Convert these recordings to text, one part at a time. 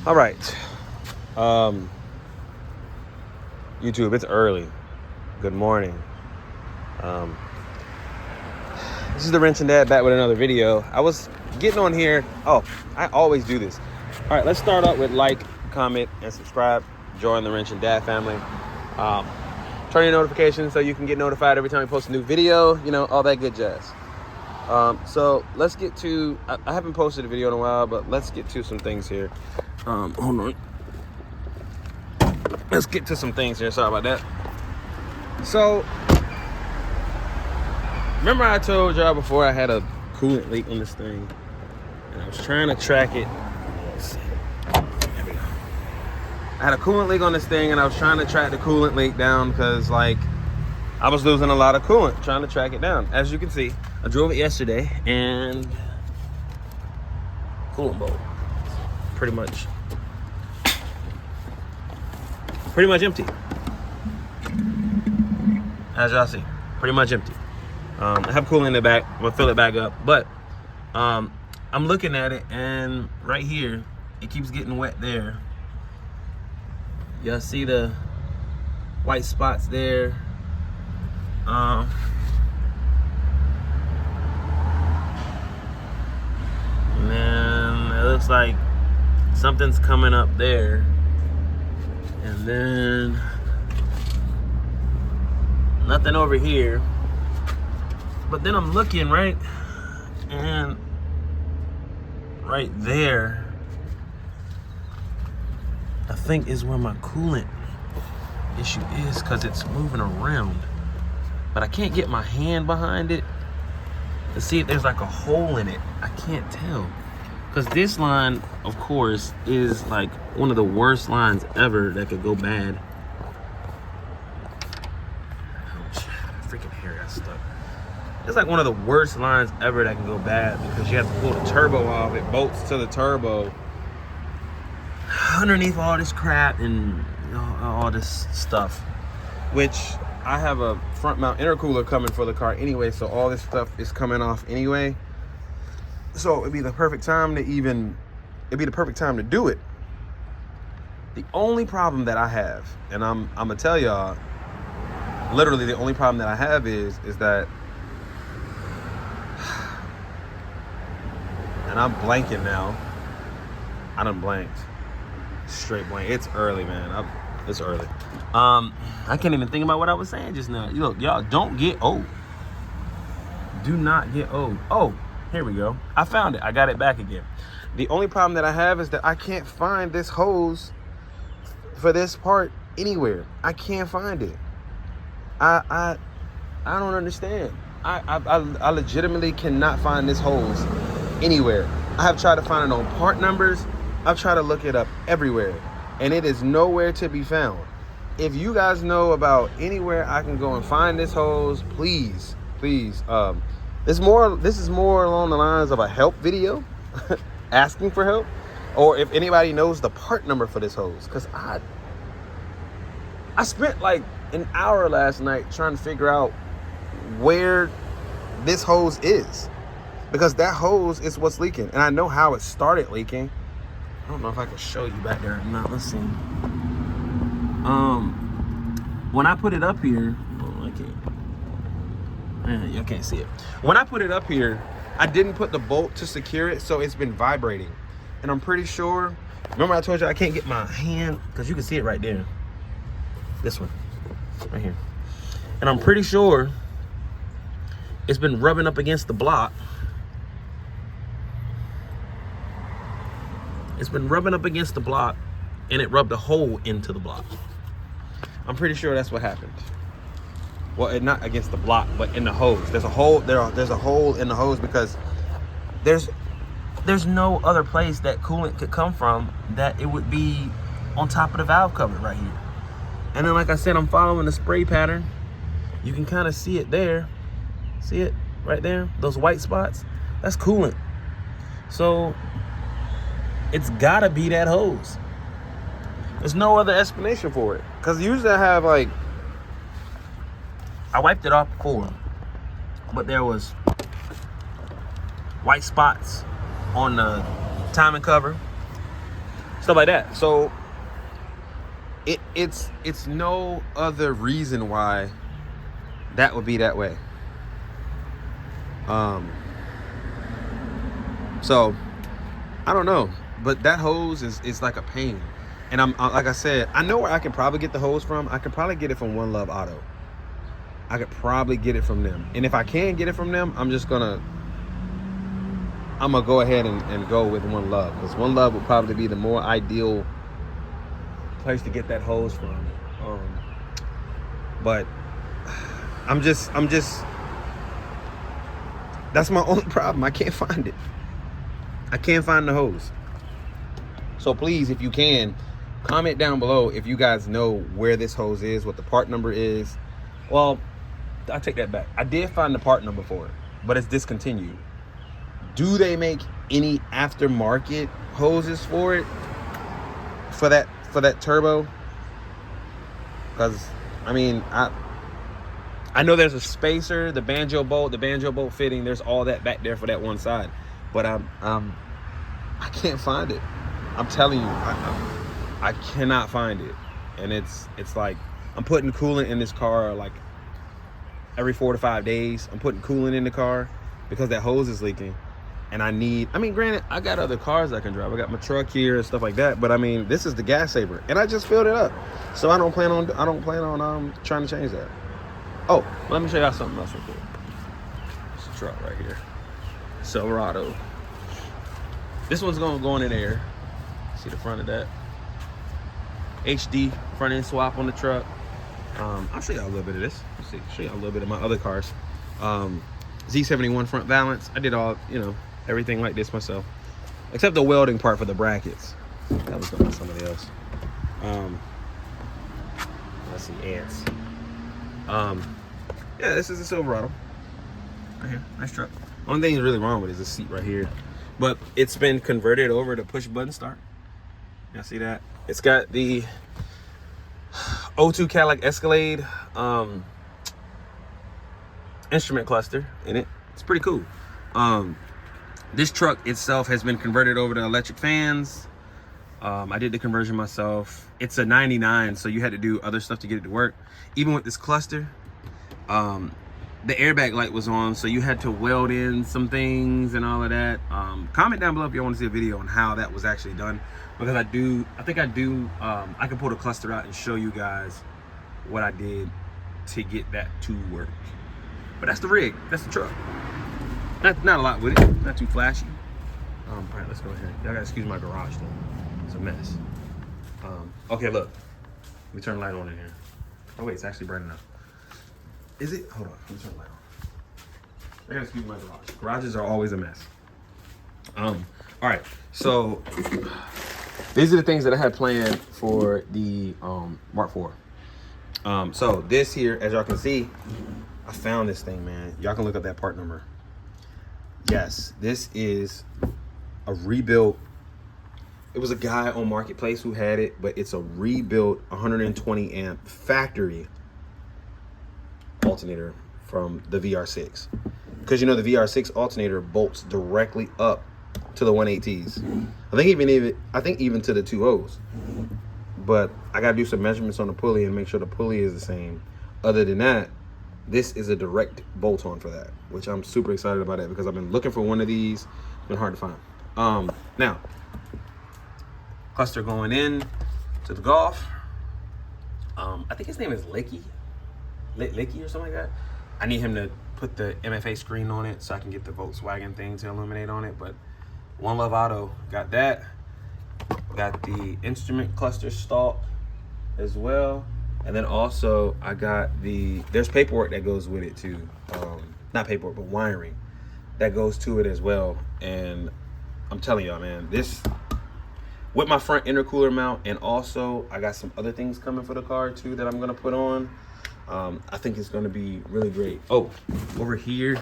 All right. YouTube, it's early. Good morning. This is the Wrench and Dad back with another video. I was getting on here. Oh, I always do this. All right, let's start out with like, comment, and subscribe. Join the Wrench and Dad family. Turn your notifications so you can get notified every time we post a new video. You know, all that good jazz. So let's get to, I haven't posted a video in a while, but let's get to some things here. Hold on. Let's get to some things here. Sorry about that. So, remember I told y'all before I had a coolant leak on this thing, and I was trying to track it. Let's see. There we go. I had a coolant leak on this thing, and I was trying to track the coolant leak down because, like, I was losing a lot of coolant trying to track it down. As you can see, I drove it yesterday, and coolant bowl pretty much empty. As y'all see, pretty much empty. I have coolant in the back. I'm gonna fill it back up, but I'm looking at it, and right here, it keeps getting wet there. Y'all see the white spots there. And then it looks like something's coming up there. And then nothing over here. But then I'm looking, right? And right there, I think is where my coolant issue is, because it's moving around. But I can't get my hand behind it to see if there's like a hole in it. I can't tell. Because this line, of course, is like one of the worst lines ever that could go bad. Ouch. Freaking hair got stuck. It's like one of the worst lines ever that can go bad because you have to pull the turbo off. It bolts to the turbo underneath all this crap and all this stuff. Which I have a front mount intercooler coming for the car anyway, so all this stuff is coming off anyway. So it'd be the perfect time to do it. The only problem that I have, and I'm gonna tell y'all, literally the only problem that I have is that, and I'm blanking now. I done blanked. Straight blank. It's early, man. It's early. I can't even think about what I was saying just now. Look, y'all, don't get old. Do not get old. Oh, here we go. I found it. I got it back again. The only problem that I have is that I can't find this hose for this part anywhere. I can't find it. I don't understand. I legitimately cannot find this hose anywhere. I have tried to find it on part numbers. I've tried to look it up everywhere, and it is nowhere to be found. If you guys know about anywhere I can go and find this hose, please. This is more along the lines of a help video, asking for help, or if anybody knows the part number for this hose, because I spent like an hour last night trying to figure out where this hose is, because that hose is what's leaking, and I know how it started leaking. I don't know if I can show you back there or not. Let's see. When I put it up here, I can't. You can't see it. When I put it up here, I didn't put the bolt to secure it, so it's been vibrating. And I'm pretty sure, remember I told you I can't get my hand, because you can see it right there. This one, right here. And I'm pretty sure it's been rubbing up against the block. It's been rubbing up against the block, and it rubbed a hole into the block. I'm pretty sure that's what happened. Well, not against the block, but in the hose. There's a hole. There's a hole in the hose because there's no other place that coolant could come from that it would be on top of the valve cover right here. And then, like I said, I'm following the spray pattern. You can kind of see it there. See it right there? Those white spots? That's coolant. So it's gotta be that hose. There's no other explanation for it. Because usually I have like, I wiped it off before, but there was white spots on the timing cover. stuff like that. So it's no other reason why that would be that way. So I don't know, but that hose is like a pain. And I'm like I said, I know where I can probably get the hose from. I could probably get it from One Love Auto. I could probably get it from them. And if I can get it from them, I'm gonna go ahead and go with One Love, because One Love would probably be the more ideal place to get that hose from. But I'm just that's my only problem. I can't find it. I can't find the hose. So please, if you can, comment down below if you guys know where this hose is, what the part number is. Well, I take that back. I did find the part number for it, but it's discontinued. Do they make any aftermarket hoses for it? For that turbo? Because I mean, I know there's a spacer, the banjo bolt fitting. There's all that back there for that one side, but I can't find it. I'm telling you, I cannot find it, and it's like I'm putting coolant in this car like every 4 to 5 days. I'm putting coolant in the car because that hose is leaking, and I mean, granted, I got other cars I can drive. I got my truck here and stuff like that, but I mean, this is the gas saver, and I just filled it up, so I don't plan on trying to change that. Oh, let me show y'all something else real quick. It's a truck right here, Silverado. This one's gonna go in there. See the front of that HD front end swap on the truck. I'll show y'all a little bit of this. Let's see, show y'all a little bit of my other cars. Z71 front valance. I did all, everything like this myself, except the welding part for the brackets. That was done by somebody else. Let's see, ants. Yeah, this is a Silverado. Right here, nice truck. Only thing that's really wrong with it is the seat right here, but it's been converted over to push button start. Y'all see that? It's got the O2 Cadillac Escalade instrument cluster in it. It's pretty cool. This truck itself has been converted over to electric fans. I did the conversion myself. It's a 99, so you had to do other stuff to get it to work. Even with this cluster, the airbag light was on, so you had to weld in some things and all of that. Comment down below if you want to see a video on how that was actually done, because I can pull the cluster out and show you guys what I did to get that to work. But that's the rig, that's the truck. Not a lot with it, not too flashy. All right, let's go ahead. Y'all gotta excuse my garage though. It's a mess. Okay, look. Let me turn the light on in here. Oh wait, it's actually bright enough. Is it? Hold on, let me turn the light on. I gotta excuse my garage. Garages are always a mess. All right, so these are the things that I had planned for the Mark IV. So this here, as y'all can see, I found this thing, man. Y'all can look up that part number. Yes, this is a rebuilt. It was a guy on Marketplace who had it, but it's a rebuilt 120 amp factory alternator from the VR6. Because the VR6 alternator bolts directly up to the 180s. I think even to the 2.0s. But I gotta do some measurements on the pulley and make sure the pulley is the same. Other than that, this is a direct bolt-on for that, which I'm super excited about it because I've been looking for one of these. It's been hard to find. Now, cluster going in to the Golf. I think his name is Licky or something like that. I need him to put the MFA screen on it so I can get the Volkswagen thing to illuminate on it. But One Love Auto got that. Got the instrument cluster stalk as well. And then also I got there's paperwork that goes with it too. Not paperwork, but wiring that goes to it as well. And I'm telling y'all, man, this with my front intercooler mount, and also I got some other things coming for the car too that I'm gonna put on. I think it's gonna be really great. Oh, over here,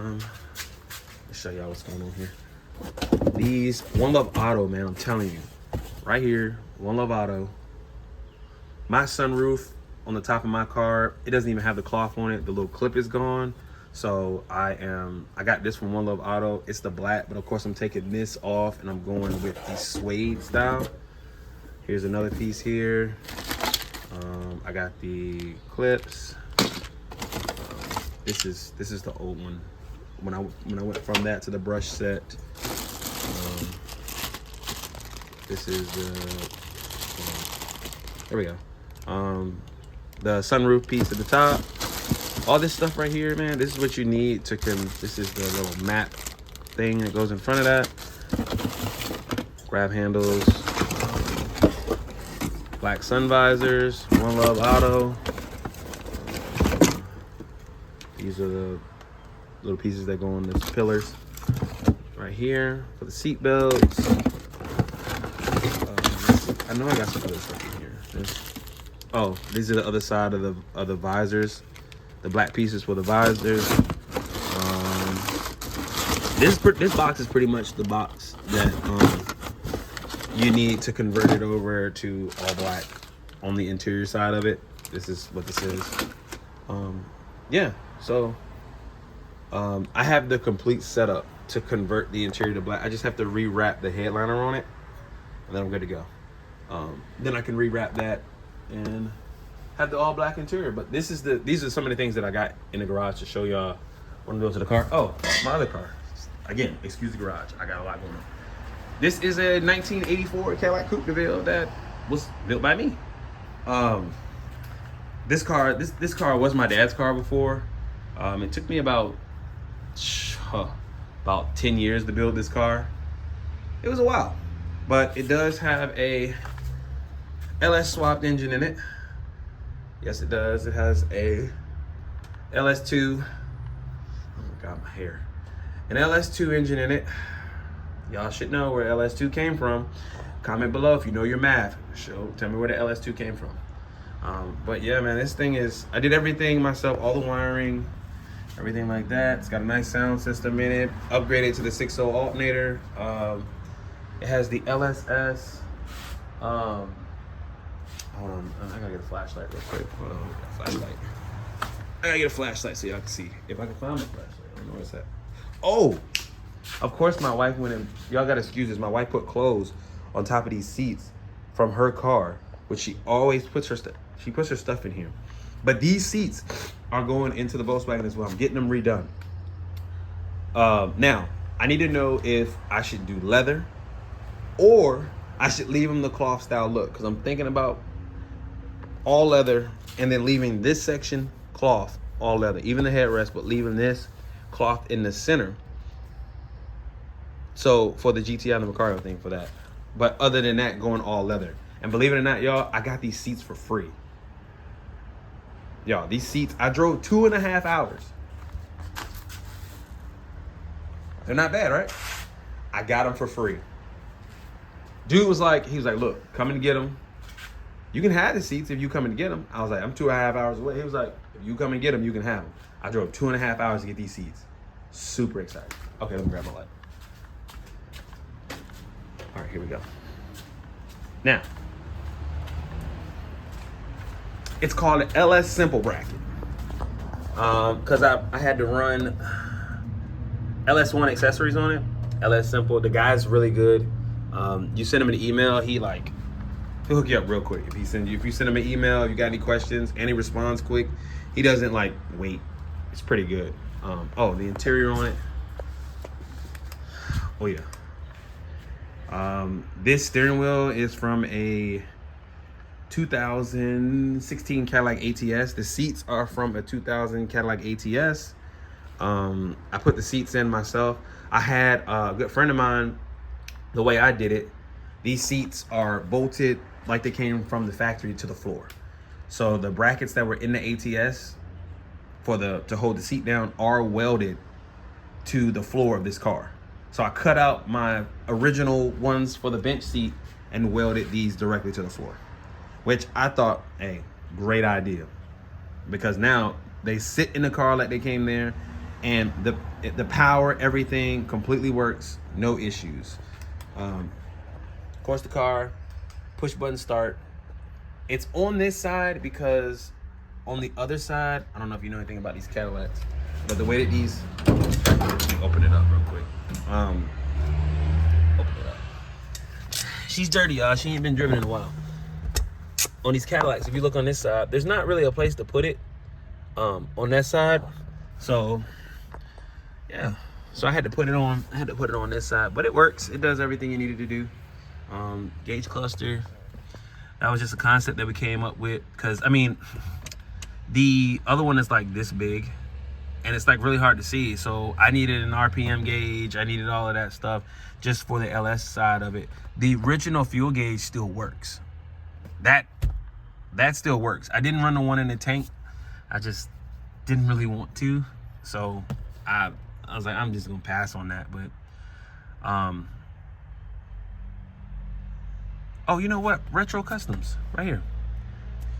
let's show y'all what's going on here. These One Love Auto, man, I'm telling you, right here, One Love Auto. My sunroof on the top of my car, it doesn't even have the cloth on it. The little clip is gone. So I got this from One Love Auto. It's the black, but of course I'm taking this off and I'm going with the suede style. Here's another piece here. I got the clips. This is the old one. When I went from that to the brush set. This is the, there we go. The sunroof piece at the top. All this stuff right here, man, this is what you need to this is the little map thing that goes in front of that. Grab handles. Black sun visors, One Love Auto. These are the little pieces that go on the pillars. Right here for the seat belts. I know I got some other stuff in here. Oh, these are the other side of the visors. The black pieces for the visors. This box is pretty much the box that you need to convert it over to all black on the interior side of it. This is what this is. Yeah, so I have the complete setup to convert the interior to black. I just have to rewrap the headliner on it, and then I'm good to go. Then I can rewrap that and have the all black interior. But these are some of the things that I got in the garage to show y'all when I go to the car. Oh, my other car. Again, excuse the garage. I got a lot going on. This is a 1984 Cadillac Coupe de Ville that was built by me. This car was my dad's car before. It took me about 10 years to build this car. It was a while, but it does have a LS swapped engine in it. Yes, it does. It has a LS2. Oh my God, my hair. An LS2 engine in it. Y'all should know where LS2 came from. Comment below if you know your math. Tell me where the LS2 came from. But yeah, man, this thing is, I did everything myself, all the wiring, everything like that. It's got a nice sound system in it. Upgraded to the 6.0 alternator. It has the LSS. Hold on, I gotta get a flashlight real quick. Hold on, flashlight. I gotta get a flashlight so y'all can see. If I can find my flashlight, I don't know where it's at. Oh, of course my wife went in, y'all gotta excuse this, my wife put clothes on top of these seats from her car, which she always puts her stuff in here. But these seats are going into the Volkswagen as well. I'm getting them redone. Now, I need to know if I should do leather or I should leave them the cloth style look, because I'm thinking about all leather and then leaving this section cloth, all leather, even the headrest, but leaving this cloth in the center. So for the GTI and the Recaro thing for that. But other than that, going all leather. And believe it or not, y'all, I got these seats for free. Y'all, these seats, I drove 2.5 hours. They're not bad, right? I got them for free. Dude was like, look, come and get them. You can have the seats if you come and get them. I was like, I'm 2.5 hours away. He was like, if you come and get them, you can have them. I drove 2.5 hours to get these seats. Super excited. Okay, let me grab my light. All right, here we go. Now, it's called an LS Simple bracket. Because I had to run LS1 accessories on it. LS Simple, the guy's really good. You send him an email, he'll hook you up real quick. If you send him an email, if you got any questions, and he responds quick, he doesn't like wait. It's pretty good. Oh, the interior on it. Oh yeah. This steering wheel is from a 2016 Cadillac ATS. The seats are from a 2000 Cadillac ATS. I put the seats in myself. I had a good friend of mine, the way I did it, these seats are bolted like they came from the factory to the floor. So the brackets that were in the ATS to hold the seat down are welded to the floor of this car. So I cut out my original ones for the bench seat and welded these directly to the floor, which I thought, hey, great idea. Because now they sit in the car like they came there, and the power, everything completely works, no issues. Of course, the car, push button start. It's on this side because On the other side, I don't know if you know anything about these Cadillacs, but the way that these, let me open it up real quick. Open it up. She's dirty, y'all. She ain't been driven in a while. On these Cadillacs, if you look on this side, there's not really a place to put it on that side. So yeah, so I had to put it on. I had to put it on this side, but it works. It does everything you needed to do. Gauge cluster. That was just a concept that we came up with, because I mean, the other one is like this big, and it's like really hard to see. So I needed an RPM gauge. I needed all of that stuff just for the LS side of it. The original fuel gauge still works. That still works. I didn't run the one in the tank. I just didn't really want to. So I was like, I'm just gonna pass on that. But oh, you know what? Retro Customs right here.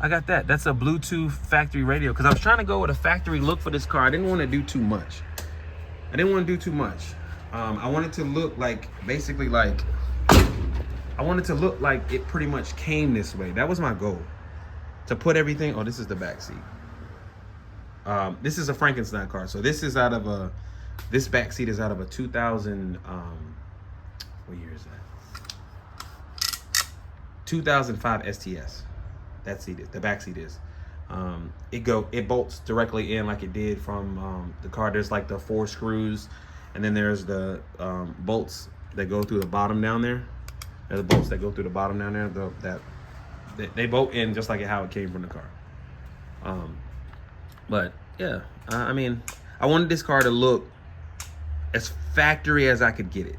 I got that. That's a Bluetooth factory radio, because I was trying to go with a factory look for this car. I didn't want to do too much. I wanted to look like, basically like, I wanted to look like it pretty much came this way. That was my goal. To put everything, oh, this is the back seat. This is a Frankenstein car. So this is out of a, this back seat is out of a 2000, what year is that? 2005 STS. That seat is, the back seat is. It bolts directly in like it did from the car. There's like the 4 screws, and then there's the bolts that go through the bottom down there. There's the bolts that go through the bottom down there. They bolt in just like how it came from the car. But yeah, I mean, I wanted this car to look as factory as I could get it.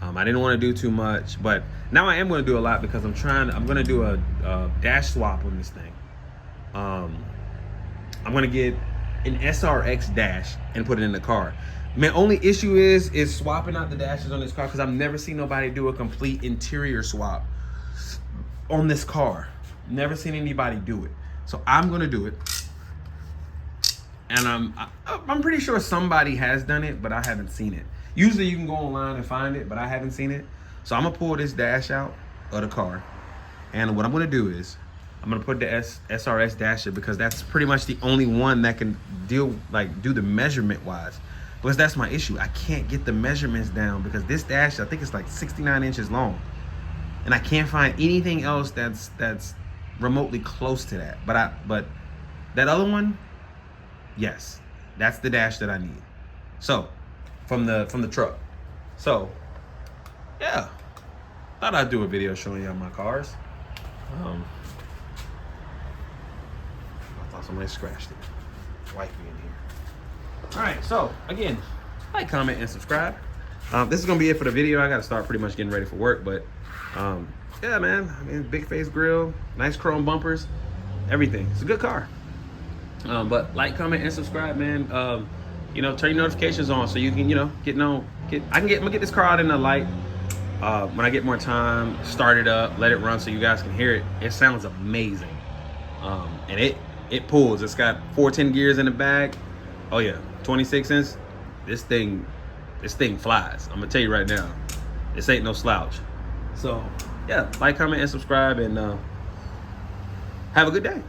I didn't want to do too much, but now I am going to do a lot, because I'm going to do a dash swap on this thing. I'm going to get an SRX dash and put it in the car. My only issue is swapping out the dashes on this car, because I've never seen nobody do a complete interior swap on this car. Never seen anybody do it. So I'm going to do it. And I'm pretty sure somebody has done it, but I haven't seen it. Usually you can go online and find it, but I haven't seen it. So I'm gonna pull this dash out of the car. And what I'm gonna do is, I'm gonna put the SRS dash in, because that's pretty much the only one that can do the measurement wise. Because that's my issue. I can't get the measurements down, because this dash, I think it's like 69 inches long. And I can't find anything else that's remotely close to that. But that other one, yes, that's the dash that I need. So, from the truck. So, yeah, thought I'd do a video showing y'all my cars. I thought somebody scratched it. Wife me in here. All right, so again, like, comment, and subscribe. This is gonna be it for the video. I gotta start pretty much getting ready for work, but yeah, man. I mean, big face grille, nice chrome bumpers, everything. It's a good car. But like, comment, and subscribe, man. You know, turn your notifications on so you can, you know, I'm gonna get this car out in the light when I get more time. Start it up, let it run so you guys can hear it. It sounds amazing. And it pulls. It's got 410 gears in the back. Oh yeah, 26 inch. This thing flies. I'm gonna tell you right now, this ain't no slouch. So yeah, like, comment, and subscribe, and have a good day.